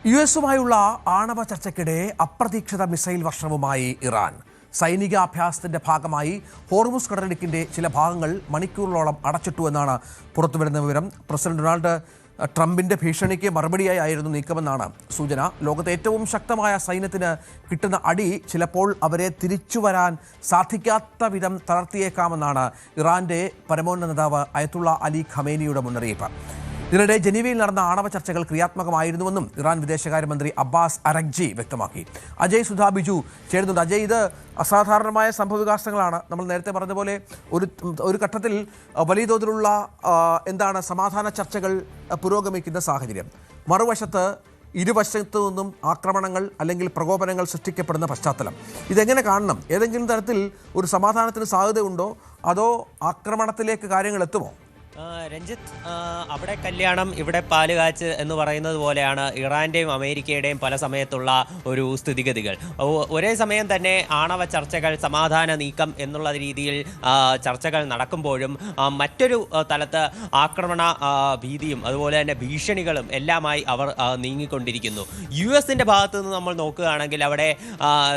യുഎസുമായുള്ള ആണവ ചർച്ചയ്ക്കിടെ അപ്രതീക്ഷിത മിസൈൽ വർഷവുമായി ഇറാൻ. സൈനികാഭ്യാസത്തിന്റെ ഭാഗമായി ഹോർമുസ് കടലിടുക്കിന്റെ ചില ഭാഗങ്ങൾ മണിക്കൂറുകളോളം അടച്ചിട്ടു എന്നാണ് പുറത്തുവരുന്ന വിവരം. പ്രസിഡന്റ് ഡൊണാൾഡ് ട്രംപിന്റെ ഭീഷണിക്ക് മറുപടിയായി ആയിരുന്നു നീക്കമെന്നാണ് സൂചന. ലോകത്തെ ഏറ്റവും ശക്തമായ സൈന്യത്തിന് കിട്ടുന്ന അടി ചിലപ്പോൾ അവരെ തിരിച്ചുവരാൻ സാധിക്കാത്ത വിധം തളർത്തിയേക്കാമെന്നാണ് ഇറാന്റെ പരമോന്നത നേതാവ് അയത്തുള്ള അലി ഖമേനിയുടെ മുന്നറിയിപ്പ്. ഇതിനിടെ ജനീവയിൽ നടന്ന ആണവ ചർച്ചകൾ ക്രിയാത്മകമായിരുന്നുവെന്നും ഇറാൻ വിദേശകാര്യമന്ത്രി അബ്ബാസ് അരഗ്ജി വ്യക്തമാക്കി. അജയ് സുധാ ബിജു ചേരുന്നുണ്ട്. അജയ്, ഇത് അസാധാരണമായ സംഭവവികാസങ്ങളാണ്. നമ്മൾ നേരത്തെ പറഞ്ഞതുപോലെ ഒരു ഘട്ടത്തിൽ വലിയ തോതിലുള്ള സമാധാന ചർച്ചകൾ പുരോഗമിക്കുന്ന സാഹചര്യം, മറുവശത്ത് ഇരുവശത്തു നിന്നും ആക്രമണങ്ങൾ അല്ലെങ്കിൽ പ്രകോപനങ്ങൾ സൃഷ്ടിക്കപ്പെടുന്ന പശ്ചാത്തലം. ഇതെങ്ങനെ കാണണം? ഏതെങ്കിലും തരത്തിൽ ഒരു സമാധാനത്തിന് സാധ്യതയുണ്ടോ, അതോ ആക്രമണത്തിലേക്ക് കാര്യങ്ങൾ എത്തുമോ? രഞ്ജിത്ത്, അവിടെ കല്യാണം ഇവിടെ പാലുകാച്ച് എന്ന് പറയുന്നത് പോലെയാണ് ഇറാൻ്റെയും അമേരിക്കയുടെയും പല സമയത്തുള്ള ഒരു സ്ഥിതിഗതികൾ. ഒരേ സമയം തന്നെ ആണവ ചർച്ചകൾ, സമാധാന നീക്കം എന്നുള്ള രീതിയിൽ ചർച്ചകൾ നടക്കുമ്പോഴും മറ്റൊരു തലത്ത് ആക്രമണ ഭീതിയും അതുപോലെ തന്നെ ഭീഷണികളും എല്ലാമായി അവർ നീങ്ങിക്കൊണ്ടിരിക്കുന്നു. US-ൻ്റെ ഭാഗത്തു നിന്ന് നമ്മൾ നോക്കുകയാണെങ്കിൽ അവിടെ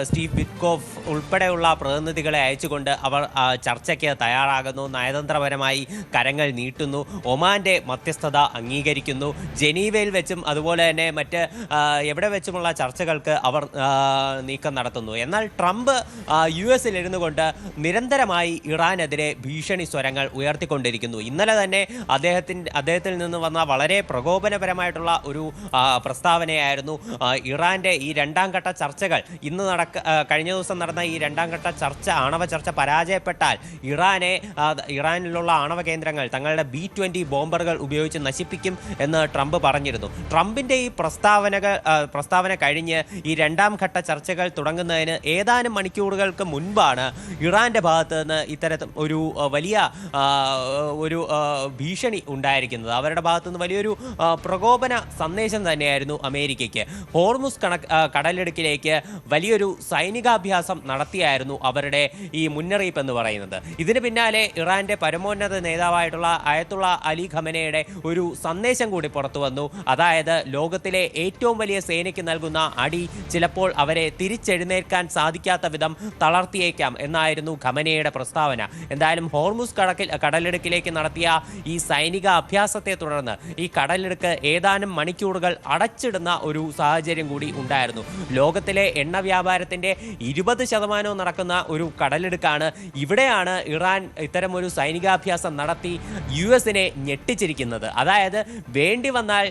സ്റ്റീവ് വിറ്റ്കോഫ് ഉൾപ്പെടെയുള്ള പ്രതിനിധികളെ അയച്ചുകൊണ്ട് അവർ ചർച്ചയ്ക്ക് തയ്യാറാകുന്നു. നയതന്ത്രപരമായി കരങ്ങൾ നീട്ടുന്നു. ഒമാന്റെ മധ്യസ്ഥത അംഗീകരിക്കുന്നു. ജനീവയിൽ വെച്ചും അതുപോലെ തന്നെ മറ്റ് എവിടെ വെച്ചുമുള്ള ചർച്ചകൾക്ക് അവർ നീക്കം നടത്തുന്നു. എന്നാൽ ട്രംപ് US-ൽ ഇരുന്നു കൊണ്ട് നിരന്തരമായി ഇറാനെതിരെ ഭീഷണി സ്വരങ്ങൾ ഉയർത്തിക്കൊണ്ടിരിക്കുന്നു. ഇന്നലെ തന്നെ അദ്ദേഹത്തിൽ നിന്ന് വന്ന വളരെ പ്രകോപനപരമായിട്ടുള്ള ഒരു പ്രസ്താവനയായിരുന്നു ഇറാന്റെ ഈ രണ്ടാം ഘട്ട ചർച്ചകൾ. കഴിഞ്ഞ ദിവസം നടന്ന ഈ രണ്ടാം ഘട്ട ചർച്ച, ആണവ ചർച്ച പരാജയപ്പെട്ടാൽ ഇറാനിലുള്ള ആണവ കേന്ദ്രങ്ങൾ തങ്ങളുടെ B-20 ബോംബറുകൾ ഉപയോഗിച്ച് നശിപ്പിക്കും എന്ന് ട്രംപ് പറഞ്ഞിരുന്നു. ട്രംപിന്റെ ഈ പ്രസ്താവന കഴിഞ്ഞ് ഈ രണ്ടാം ഘട്ട ചർച്ചകൾ തുടങ്ങുന്നതിന് ഏതാനും മണിക്കൂറുകൾക്ക് മുൻപാണ് ഇറാന്റെ ഭാഗത്ത് നിന്ന് ഇത്തരത്തിൽ ഒരു വലിയ ഒരു ഭീഷണി ഉണ്ടായിരിക്കുന്നത്. അവരുടെ ഭാഗത്തുനിന്ന് വലിയൊരു പ്രകോപന സന്ദേശം തന്നെയായിരുന്നു അമേരിക്കയ്ക്ക്. ഹോർമുസ് കടലിടുക്കിലേക്ക് വലിയൊരു സൈനികാഭ്യാസം നടത്തിയായിരുന്നു അവരുടെ ഈ മുന്നറിയിപ്പ് എന്ന് പറയുന്നത്. ഇതിന് പിന്നാലെ ഇറാന്റെ പരമോന്നത നേതാവായിട്ടുള്ള അയത്തുള്ള അലി ഖമനയുടെ ഒരു സന്ദേശം കൂടി പുറത്തു വന്നു. അതായത് ലോകത്തിലെ ഏറ്റവും വലിയ സേനയ്ക്ക് നൽകുന്ന അടി ചിലപ്പോൾ അവരെ തിരിച്ചെഴുന്നേൽക്കാൻ സാധിക്കാത്ത വിധം തളർത്തിയേക്കാം എന്നായിരുന്നു ഖമനയുടെ പ്രസ്താവന. എന്തായാലും ഹോർമുസ് കടലിടുക്കിലേക്ക് നടത്തിയ ഈ സൈനിക അഭ്യാസത്തെ തുടർന്ന് ഈ കടലിടുക്ക് ഏതാനും മണിക്കൂറുകൾ അടച്ചിടുന്ന ഒരു സാഹചര്യം കൂടി ഉണ്ടായിരുന്നു. ലോകത്തിലെ എണ്ണ വ്യാപാരത്തിന്റെ 20% നടക്കുന്ന ഒരു കടലിടുക്കാണ്. ഇവിടെയാണ് ഇറാൻ ഇത്തരം ഒരു സൈനികാഭ്യാസം നടത്തി US-നെ ഞെട്ടിച്ചിരിക്കുന്നത്. അതായത് വേണ്ടി വന്നാൽ